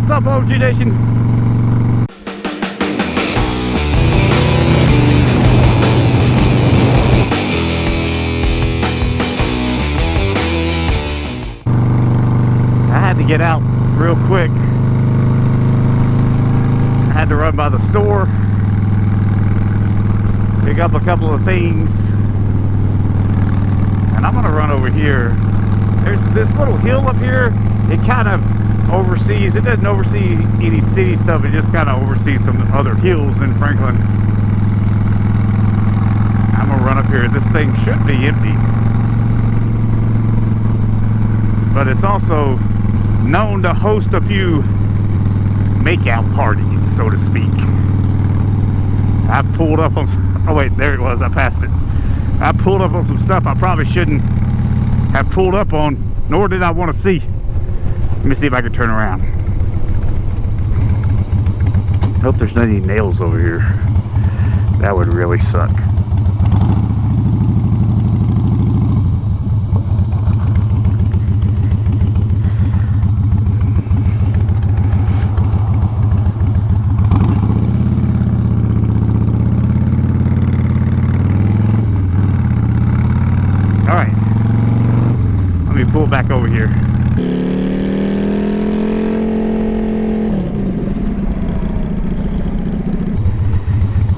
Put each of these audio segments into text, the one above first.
What's up, OMG Nation? I had to get out real quick. I had to run by the store, pick up a couple of things, and I'm gonna run over here. There's this little hill up here. It kind of oversees, it doesn't oversee any city stuff, it just kind of oversees some other hills in Franklin. I'm gonna run up here. This thing should be empty, but it's also known to host a few makeout parties, so to speak. I pulled up on some, oh wait, there it was, I passed it. I pulled up on some stuff I probably shouldn't have pulled up on, nor did I want to see. Let me see if I can turn around. Hope there's not any nails over here. That would really suck. All right, let me pull back over here.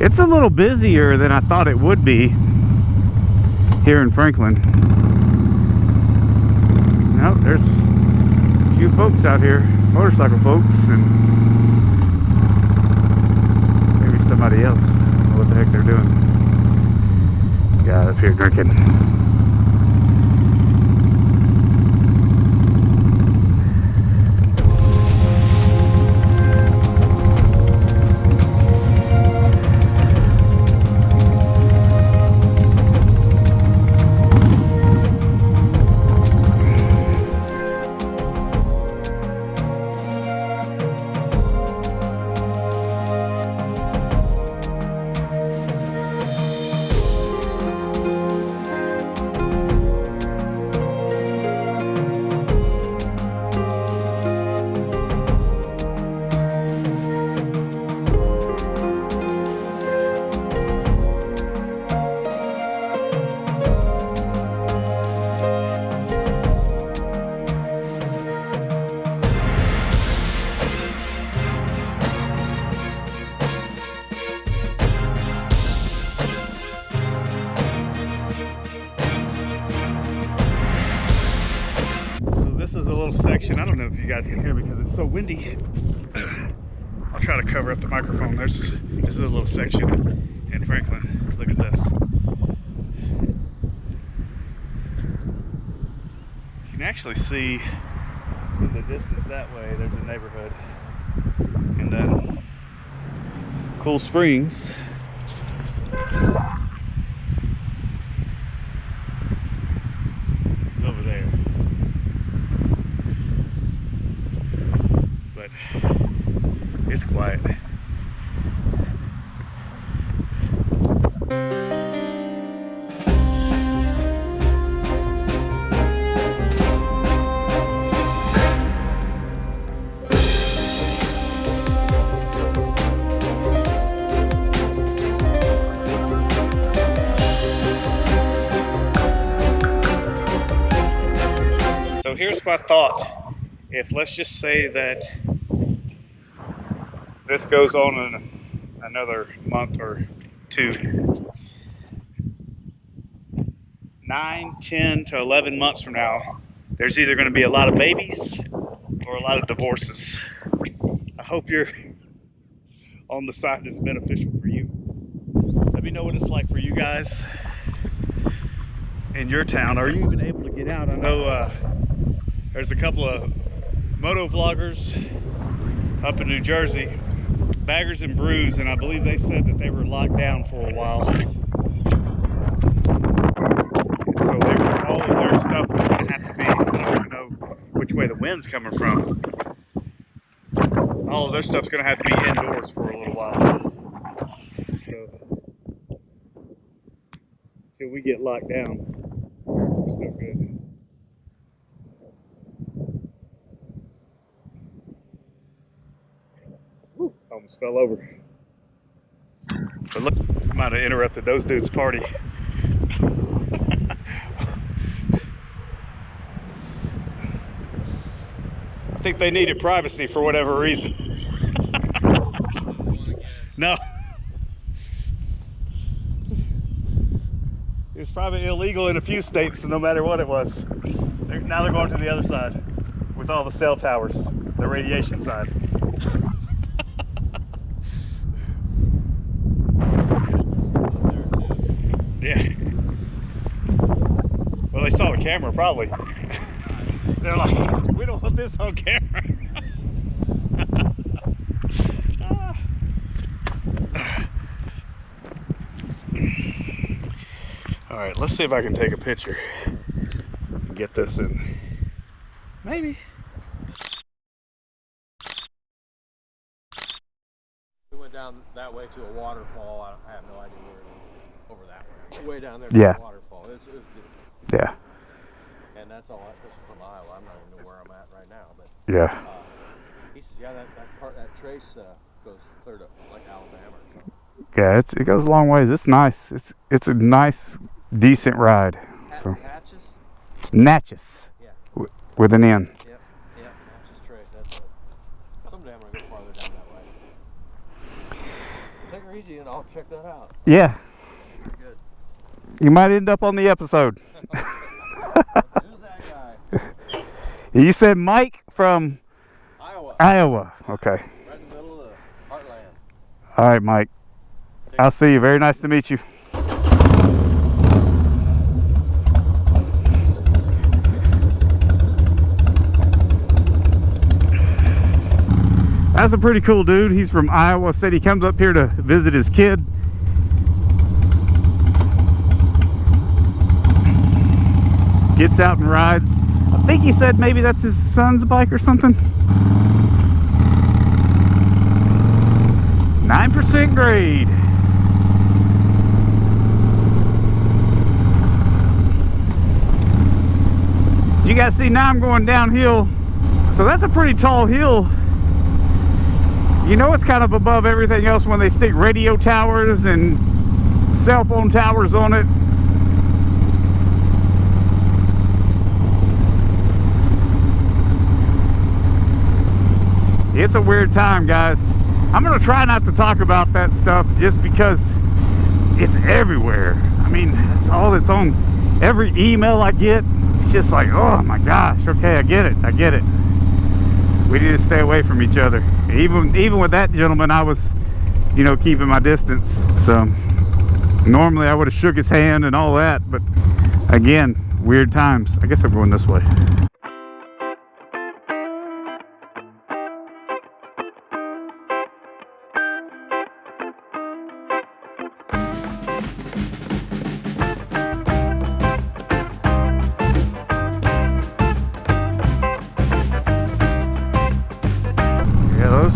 It's a little busier than I thought it would be here in Franklin. No, there's a few folks out here, motorcycle folks, and maybe somebody else. I don't know what the heck they're doing. Guy up here drinking. This is a little section. I don't know if you guys can hear because it's so windy. I'll try to cover up the microphone. This is a little section in Franklin. Look at this. You can actually see in the distance that way, there's a neighborhood. And then Cool Springs. It's over there. But it's quiet. So here's my thought. If let's just say that this goes on in another month or two, 9, 10 to 11 months from now, there's either going to be a lot of babies or a lot of divorces. I hope you're on the side that's beneficial for you. Let me know what it's like for you guys in your town. Are you even able to get out? I know there's a couple of moto vloggers up in New Jersey, Baggers and Brews, and I believe they said that they were locked down for a while. So all of their stuff was going to have to be, I don't even know which way the wind's coming from. All of their stuff's going to have to be indoors for a little while. So, till we get locked down, we're still good. almost fell over. But look, might have interrupted those dudes' party. I think they needed privacy for whatever reason. No. It's probably illegal in a few states, no matter what it was. Now they're going to the other side with all the cell towers, the radiation side. Yeah. Well, they saw the camera probably. They're like, we don't want this on camera. All right, let's see if I can take a picture and get this in. Maybe. We went down that way to a waterfall. I have no idea where it is. Over that way. Way down there to Yeah. a waterfall. It was beautiful. Yeah. And that's all. This is from Iowa. I'm not even know where I'm at right now. But Yeah. he says, yeah, that trace goes clear to like Alabama or something. Yeah, it goes a long ways. It's nice. It's a nice, decent ride. So Hatches? Natchez. Yeah. With an N. Yep. Natchez Trace. That's it. Someday I'm gonna go farther down that way. Take her easy and I'll check that out. Yeah. Very good. You might end up on the episode. Who's that guy? You said Mike from Iowa. Iowa. Okay. Right in the middle of the heartland. All right, Mike. I'll see you. Very nice to meet you. That's a pretty cool dude. He's from Iowa. Said he comes up here to visit his kid. Gets out and rides. I think he said maybe that's his son's bike or something. 9% grade. You guys see now I'm going downhill. So that's a pretty tall hill. You know it's kind of above everything else when they stick radio towers and cell phone towers on it. It's a weird time, guys. I'm gonna try not to talk about that stuff just because it's everywhere. I mean, that's all that's on every email I get. It's just like, oh my gosh, okay, I get it. We need to stay away from each other. Even with that gentleman, I was, you know, keeping my distance. So normally I would have shook his hand and all that, but again, weird times. I guess I'm going this way.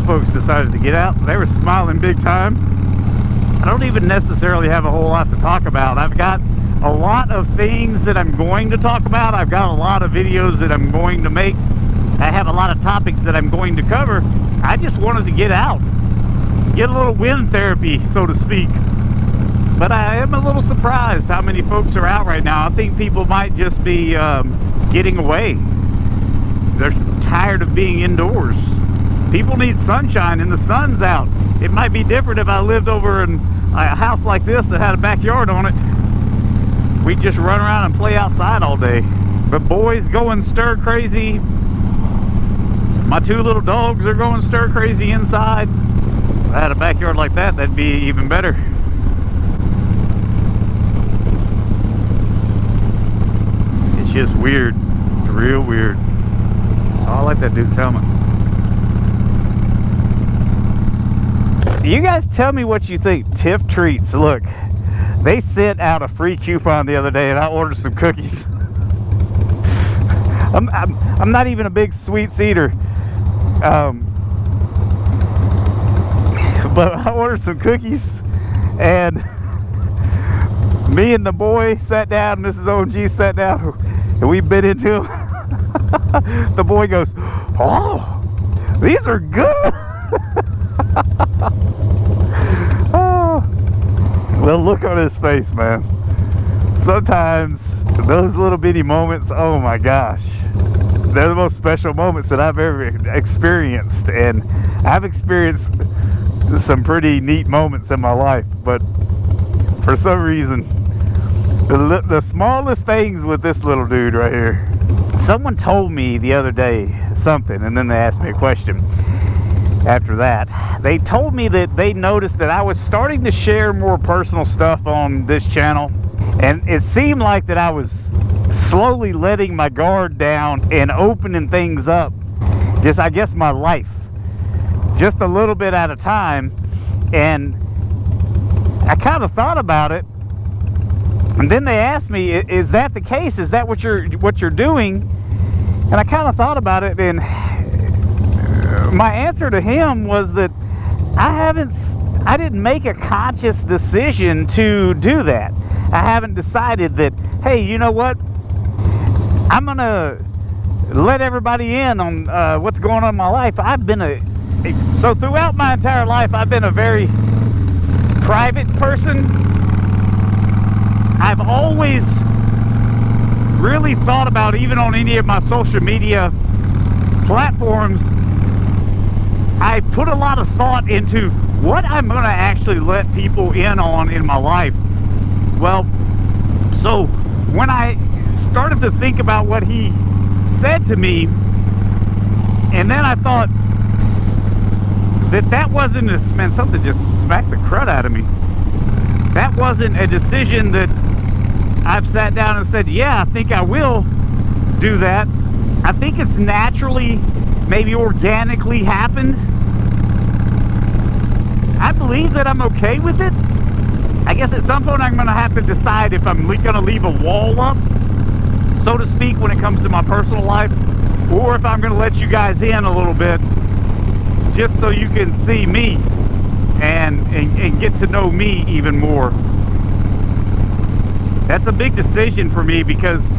Folks decided to get out. They were smiling big time. I don't even necessarily have a whole lot to talk about. I've got a lot of things that I'm going to talk about. I've got a lot of videos that I'm going to make. I have a lot of topics that I'm going to cover. I just wanted to get out, get a little wind therapy, so to speak. But I am a little surprised how many folks are out right now. I think people might just be getting away. They're tired of being indoors. People need sunshine and the sun's out. It might be different if I lived over in a house like this that had a backyard on it. We'd just run around and play outside all day. But boys going stir crazy. My two little dogs are going stir crazy inside. If I had a backyard like that, that'd be even better. It's just weird. It's real weird. Oh, I like that dude's helmet. You guys tell me what you think. Tiff Treats, look, they sent out a free coupon the other day and I ordered some cookies. I'm not even a big sweets eater, but I ordered some cookies and me and the boy sat down, Mrs. OMG sat down, and we bit into them. The boy goes, oh, these are good. Oh, the look on his face, man. Sometimes those little bitty moments, oh my gosh, they're the most special moments that I've ever experienced. And I've experienced some pretty neat moments in my life, but for some reason, the smallest things with this little dude right here. Someone told me the other day something, and then they asked me a question after that. They told me that they noticed that I was starting to share more personal stuff on this channel, and it seemed like that I was slowly letting my guard down and opening things up, just I guess my life, just a little bit at a time. And I kind of thought about it, and then they asked me, is that the case? Is that what you're doing? And I kind of thought about it, and my answer to him was that I didn't make a conscious decision to do that. I haven't decided that, hey, you know what, I'm gonna let everybody in on what's going on in my life. So throughout my entire life, I've been a very private person. I've always really thought about, even on any of my social media platforms, I put a lot of thought into what I'm going to actually let people in on in my life. Well, so when I started to think about what he said to me, and then I thought that wasn't a, man, something just smacked the crud out of me. That wasn't a decision that I've sat down and said, yeah, I think I will do that. I think it's naturally, maybe organically happened. I believe that I'm okay with it. I guess at some point I'm going to have to decide if I'm going to leave a wall up, so to speak, when it comes to my personal life, or if I'm going to let you guys in a little bit, just so you can see me and get to know me even more. That's a big decision for me, because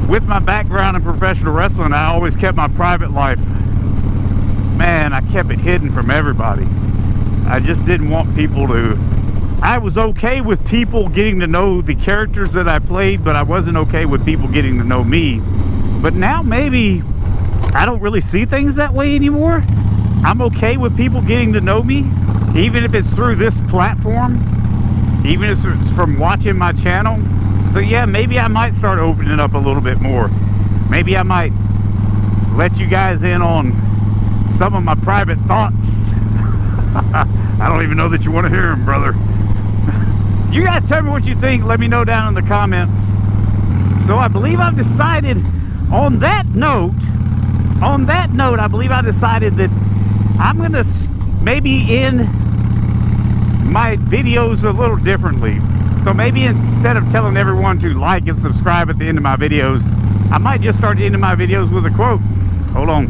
with my background in professional wrestling, I always kept my private life, man, I kept it hidden from everybody. I just didn't want people to, I was okay with people getting to know the characters that I played, but I wasn't okay with people getting to know me. But now maybe I don't really see things that way anymore. I'm okay with people getting to know me, even if it's through this platform, even if it's from watching my channel. So yeah, maybe I might start opening up a little bit more. Maybe I might let you guys in on some of my private thoughts. I don't even know that you want to hear them, brother. You guys tell me what you think. Let me know down in the comments. So I believe I've decided on that note, I believe I decided that I'm going to maybe end my videos a little differently. So maybe instead of telling everyone to like and subscribe at the end of my videos, I might just start ending my videos with a quote. Hold on.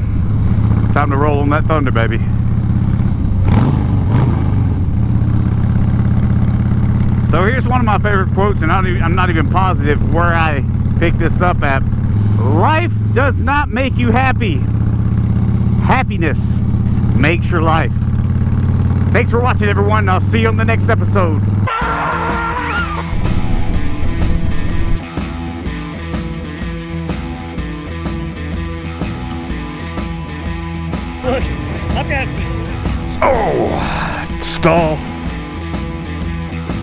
Time to roll on that thunder, baby. So here's one of my favorite quotes, and I'm not even positive where I picked this up at. Life does not make you happy. Happiness makes your life. Thanks for watching, everyone, and I'll see you on the next episode. Look, I've got... Oh, stall.